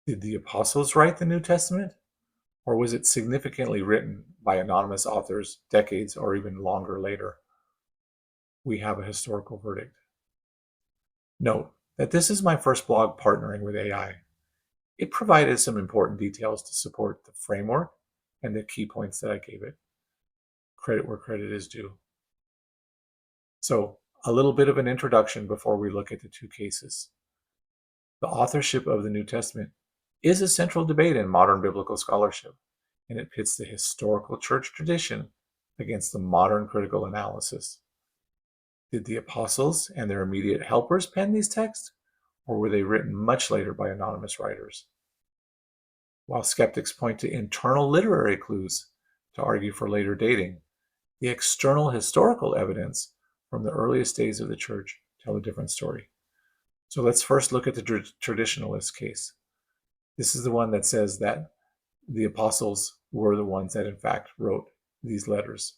Did the apostles write the New Testament, or was it significantly written by anonymous authors decades or even longer later? We have a historical verdict. Note that this is my first blog partnering with AI. It provided some important details to support the framework and the key points that I gave it. Credit where credit is due. So, a little bit of an introduction before we look at the two cases. The authorship of the New Testament is a central debate in modern biblical scholarship, and it pits the historical church tradition against the modern critical analysis. Did the apostles and their immediate helpers pen these texts, or were they written much later by anonymous writers? While skeptics point to internal literary clues to argue for later dating, the external historical evidence from the earliest days of the church tell a different story. So let's first look at the traditionalist case. This is the one that says that the apostles were the ones that in fact wrote these letters.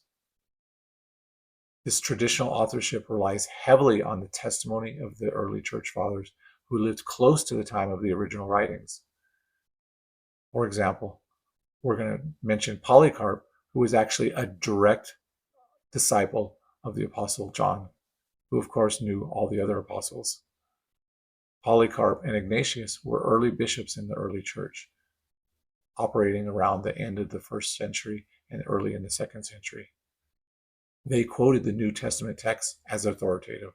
This traditional authorship relies heavily on the testimony of the early church fathers who lived close to the time of the original writings. For example, we're going to mention Polycarp, who was actually a direct disciple of the apostle John, who of course knew all the other apostles. Polycarp and Ignatius were early bishops in the early church, operating around the end of the first century and early in the second century. They quoted the New Testament text as authoritative.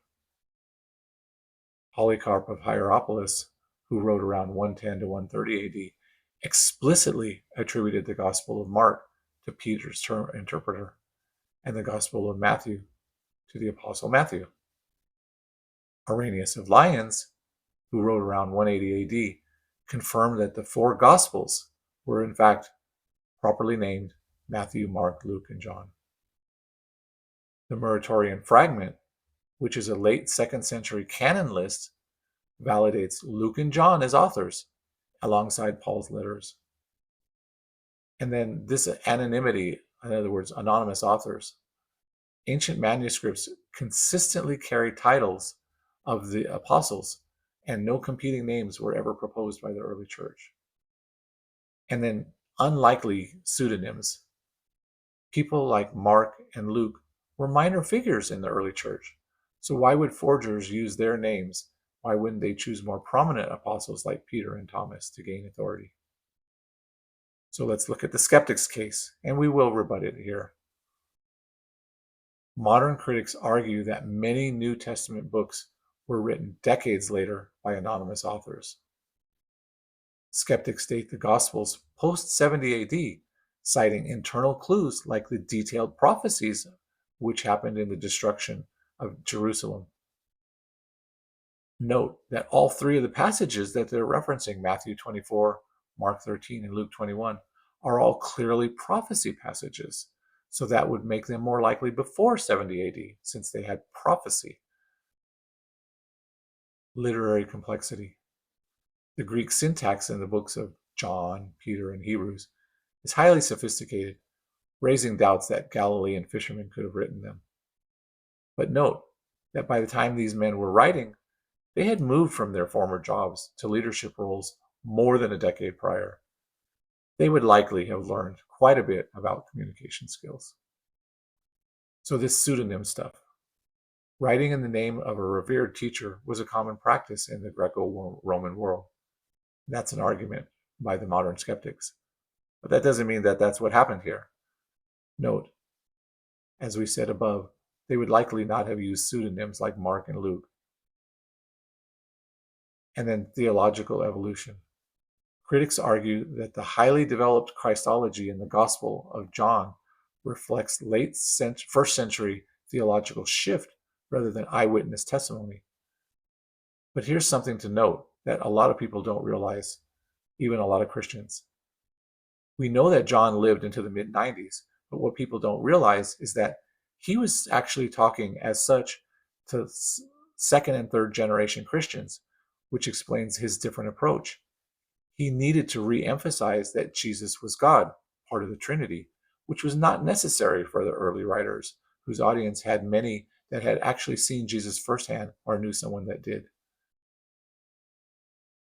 Polycarp of Hierapolis, who wrote around 110 to 130 AD, explicitly attributed the Gospel of Mark to Peter's interpreter and the Gospel of Matthew to the Apostle Matthew. Irenaeus of Lyons, who wrote around 180 AD, confirmed that the four Gospels were in fact properly named Matthew, Mark, Luke, and John. The Muratorian Fragment, which is a late 2nd century canon list, validates Luke and John as authors alongside Paul's letters. And then this anonymity, in other words, anonymous authors, ancient manuscripts consistently carry titles of the apostles, and no competing names were ever proposed by the early church. And then unlikely pseudonyms. People like Mark and Luke were minor figures in the early church. So why would forgers use their names? Why wouldn't they choose more prominent apostles like Peter and Thomas to gain authority? So let's look at the skeptics case, and we will rebut it here. Modern critics argue that many New Testament books were written decades later by anonymous authors. Skeptics date the Gospels post 70 AD, citing internal clues like the detailed prophecies which happened in the destruction of Jerusalem. Note that all three of the passages that they're referencing, Matthew 24, Mark 13, and Luke 21, are all clearly prophecy passages. So that would make them more likely before 70 AD, since they had prophecy. Literary complexity. The Greek syntax in the books of John, Peter, and Hebrews is highly sophisticated, raising doubts that Galilean fishermen could have written them. But note that by the time these men were writing, they had moved from their former jobs to leadership roles more than a decade prior. They would likely have learned quite a bit about communication skills. So this pseudonym stuff. Writing in the name of a revered teacher was a common practice in the Greco-Roman world. That's an argument by the modern skeptics. But that doesn't mean that that's what happened here. Note, as we said above, they would likely not have used pseudonyms like Mark and Luke. And then theological evolution. Critics argue that the highly developed Christology in the Gospel of John reflects late first century theological shift rather than eyewitness testimony. But here's something to note that a lot of people don't realize, even a lot of Christians. We know that John lived into the mid-90s, but what people don't realize is that he was actually talking as such to second and third generation Christians, which explains his different approach. He needed to re-emphasize that Jesus was God, part of the Trinity, which was not necessary for the early writers, whose audience had many that had actually seen Jesus firsthand or knew someone that did.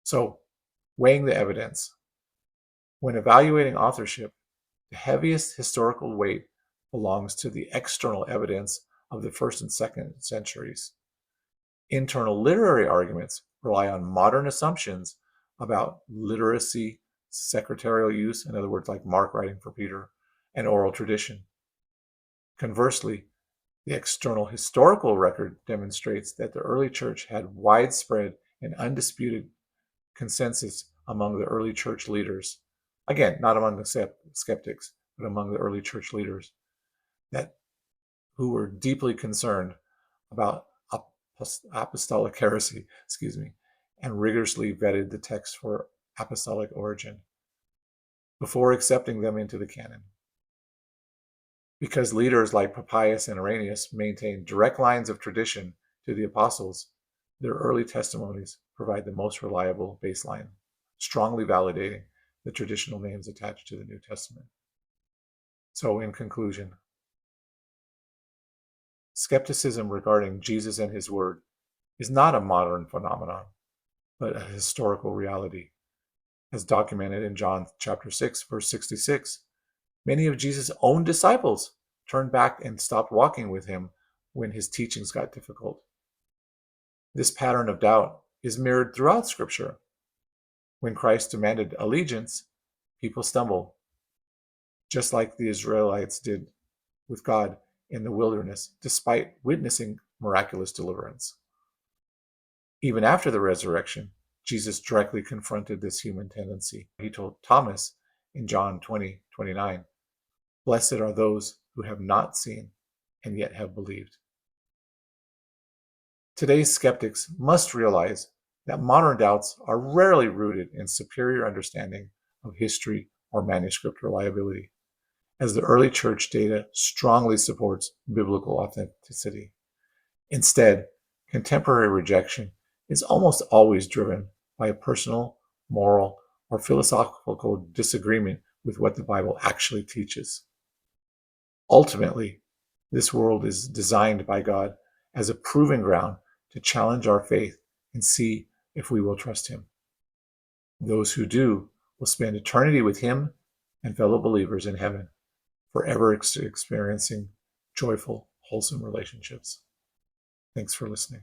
So Weighing the evidence. When evaluating authorship, the heaviest historical weight belongs to the external evidence of the first and second centuries. Internal literary arguments rely on modern assumptions about literacy, secretarial use, in other words, like Mark writing for Peter, and oral tradition. Conversely, the external historical record demonstrates that the early church had widespread and undisputed consensus among the early church leaders. Again, not among the skeptics, but among the early church leaders, that who were deeply concerned about apostolic heresy, and rigorously vetted the text for apostolic origin before accepting them into the canon. Because leaders like Papias and Irenaeus maintained direct lines of tradition to the apostles, their early testimonies provide the most reliable baseline, strongly validating the traditional names attached to the New Testament. So, in conclusion, skepticism regarding Jesus and his word is not a modern phenomenon, but a historical reality. As documented in John chapter 6, verse 66, many of Jesus' own disciples turned back and stopped walking with him when his teachings got difficult. This pattern of doubt is mirrored throughout Scripture. When Christ demanded allegiance, people stumbled, just like the Israelites did with God in the wilderness, despite witnessing miraculous deliverance. Even after the resurrection, Jesus directly confronted this human tendency. He told Thomas in John 20:29, "Blessed are those who have not seen and yet have believed." Today's skeptics must realize that modern doubts are rarely rooted in superior understanding of history or manuscript reliability, as the early church data strongly supports biblical authenticity. Instead, contemporary rejection is almost always driven by a personal, moral, or philosophical disagreement with what the Bible actually teaches. Ultimately, this world is designed by God as a proving ground to challenge our faith and see if we will trust Him. Those who do will spend eternity with Him and fellow believers in heaven, forever experiencing joyful, wholesome relationships. Thanks for listening.